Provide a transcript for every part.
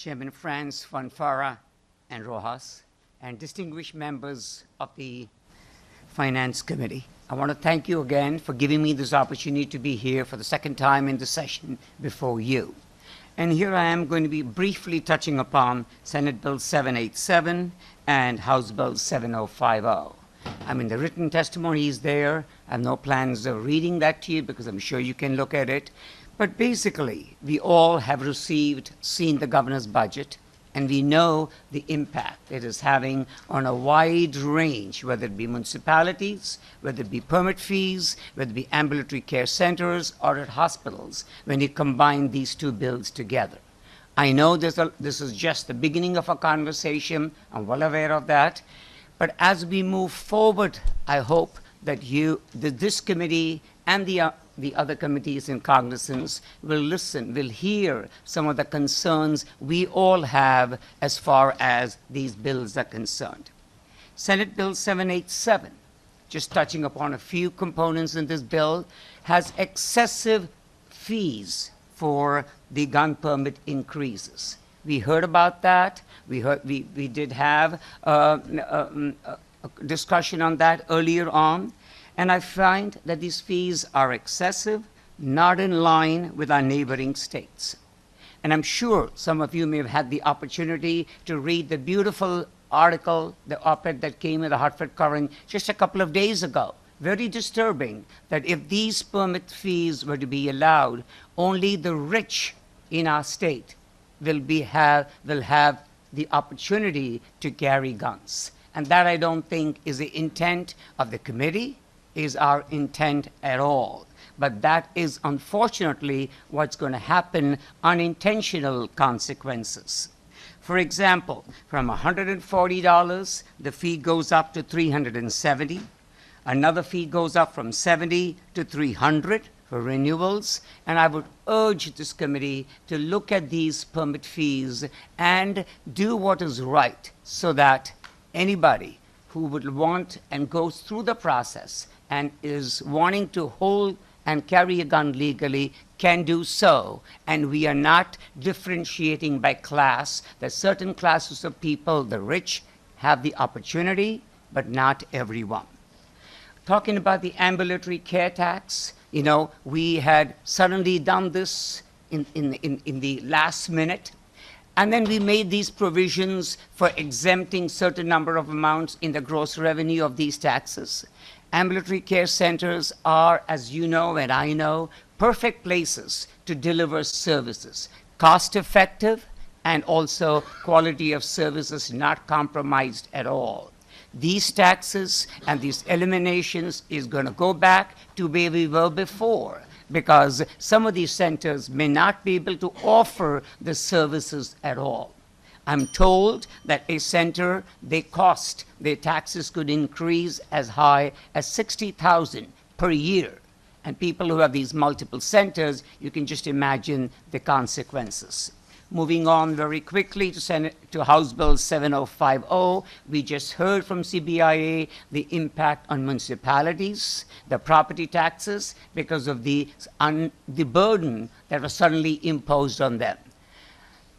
Chairman Franz Fanfara and Rojas, and distinguished members of the Finance Committee. I want to thank you again for giving me this opportunity to be here for the second time in the session before you. And here I am going to be briefly touching upon Senate Bill 787 and House Bill 7050. I mean, the written testimony is there. I have no plans of reading that to you because I'm sure you can look at it. But basically, we all have seen the governor's budget, and we know the impact it is having on a wide range, whether it be municipalities, whether it be permit fees, whether it be ambulatory care centers or at hospitals, when you combine these two bills together. I know this is just the beginning of a conversation. I'm well aware of that. But as we move forward, I hope that this committee and the other committees in cognizance will listen, will hear some of the concerns we all have as far as these bills are concerned. Senate Bill 787, just touching upon a few components in this bill, has excessive fees for the gun permit increases. We heard about that. We did have a discussion on that earlier on. And I find that these fees are excessive, not in line with our neighboring states. And I'm sure some of you may have had the opportunity to read the beautiful article, the op-ed that came in the Hartford Courant just a couple of days ago. Very disturbing that if these permit fees were to be allowed, only the rich in our state will have the opportunity to carry guns. And that I don't think is the intent of the committee, is our intent at all. But that is unfortunately what's going to happen, unintentional consequences. For example, from $140, the fee goes up to $370. Another fee goes up from $70 to $300 for renewals. And I would urge this committee to look at these permit fees and do what is right so that anybody who would want and goes through the process and is wanting to hold and carry a gun legally can do so. And we are not differentiating by class, that certain classes of people, the rich, have the opportunity, but not everyone. Talking about the ambulatory care tax, you know, we had suddenly done this in the last minute. And then we made these provisions for exempting certain number of amounts in the gross revenue of these taxes. Ambulatory care centers are, as you know and I know, perfect places to deliver services, cost effective and also quality of services not compromised at all. These taxes and these eliminations is going to go back to where we were before, because some of these centers may not be able to offer the services at all. I'm told that a center, their taxes could increase as high as $60,000 per year. And people who have these multiple centers, you can just imagine the consequences. Moving on very quickly to House Bill 7050, we just heard from CBIA the impact on municipalities, the property taxes, because of the burden that was suddenly imposed on them.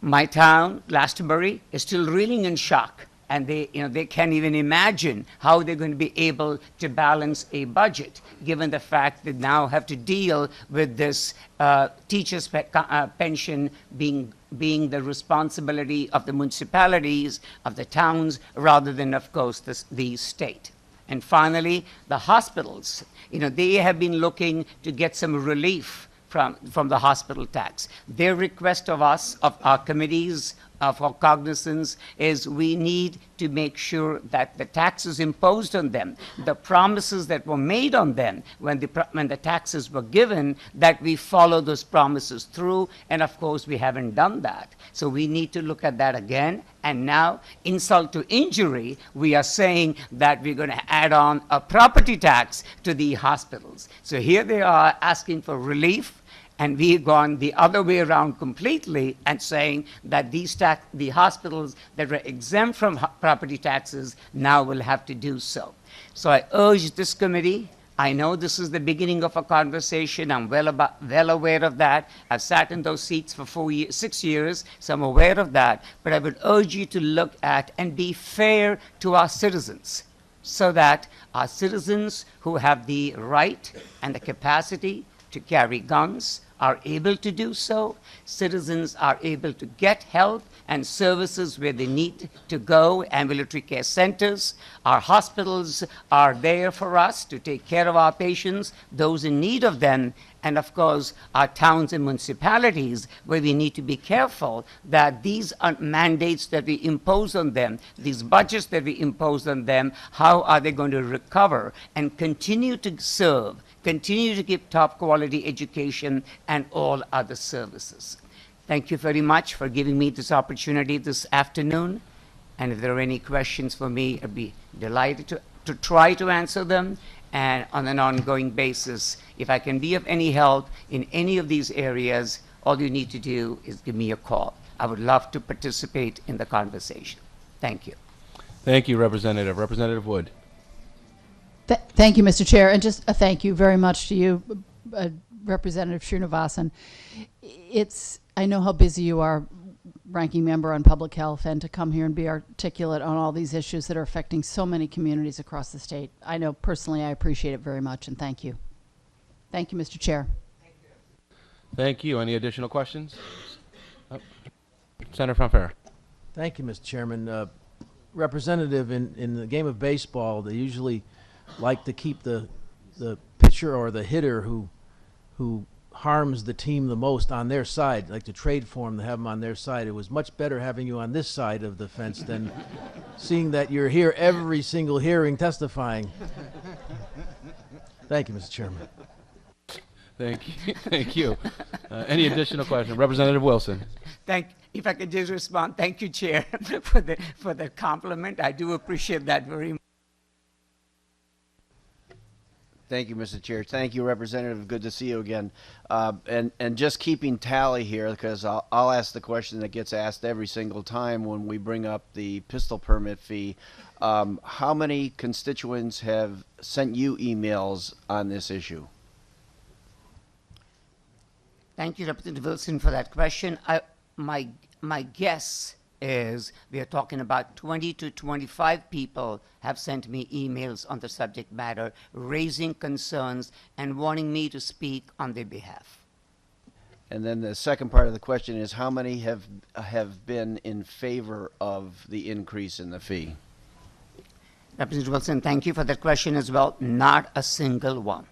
My town, Glastonbury, is still reeling in shock, and they can't even imagine how they're going to be able to balance a budget, given the fact that now have to deal with this teachers' pension being the responsibility of the municipalities, of the towns, rather than, of course, the state. And finally, the hospitals, they have been looking to get some relief from the hospital tax. Their request of us, of our committees, for cognizance, is we need to make sure that the taxes imposed on them, the promises that were made on them when the taxes were given, that we follow those promises through, and of course we haven't done that. So we need to look at that again, and now, insult to injury, we are saying that we're going to add on a property tax to the hospitals. So here they are asking for relief, and we've gone the other way around completely and saying that the hospitals that were exempt from property taxes now will have to do so. So I urge this committee, I know this is the beginning of a conversation. I'm well aware of that. I've sat in those seats for 6 years, so I'm aware of that. But I would urge you to look at and be fair to our citizens, so that our citizens who have the right and the capacity to carry guns are able to do so. Citizens are able to get help and services where they need to go, ambulatory care centers. Our hospitals are there for us to take care of our patients, those in need of them, and of course, our towns and municipalities, where we need to be careful that these mandates that we impose on them, these budgets that we impose on them, how are they going to recover and continue to serve, continue to give top quality education and all other services. Thank you very much for giving me this opportunity this afternoon. And if there are any questions for me, I'd be delighted to try to answer them. And on an ongoing basis, if I can be of any help in any of these areas, all you need to do is give me a call. I would love to participate in the conversation. Thank you. Thank you, Representative. Representative Wood. Thank you, Mr. Chair, and just a thank you very much to you, Representative Srinivasan. I know how busy you are, ranking member on public health, and to come here and be articulate on all these issues that are affecting so many communities across the state. I know personally I appreciate it very much, and thank you. Thank you, Mr. Chair. Thank you. Any additional questions? Senator Fanfare. Thank you, Mr. Chairman. Representative, in the game of baseball, they usually like to keep the pitcher or the hitter who harms the team the most on their side, like to trade for him to have him on their side. It was much better having you on this side of the fence than seeing that you're here every single hearing testifying. Thank you, Mr. Chairman. Thank you. Thank you. Any additional questions? Representative Wilson. If I could just respond, thank you, Chair, for the compliment. I do appreciate that very much. Thank you, Mr. Chair. Thank you, Representative. Good to see you again. And just keeping tally here, because I'll ask the question that gets asked every single time when we bring up the pistol permit fee. How many constituents have sent you emails on this issue? Thank you, Representative Wilson, for that question. My guess is we are talking about 20 to 25 people have sent me emails on the subject matter, raising concerns and wanting me to speak on their behalf. And then the second part of the question is, how many have been in favor of the increase in the fee? Representative Wilson, thank you for that question as well. Not a single one.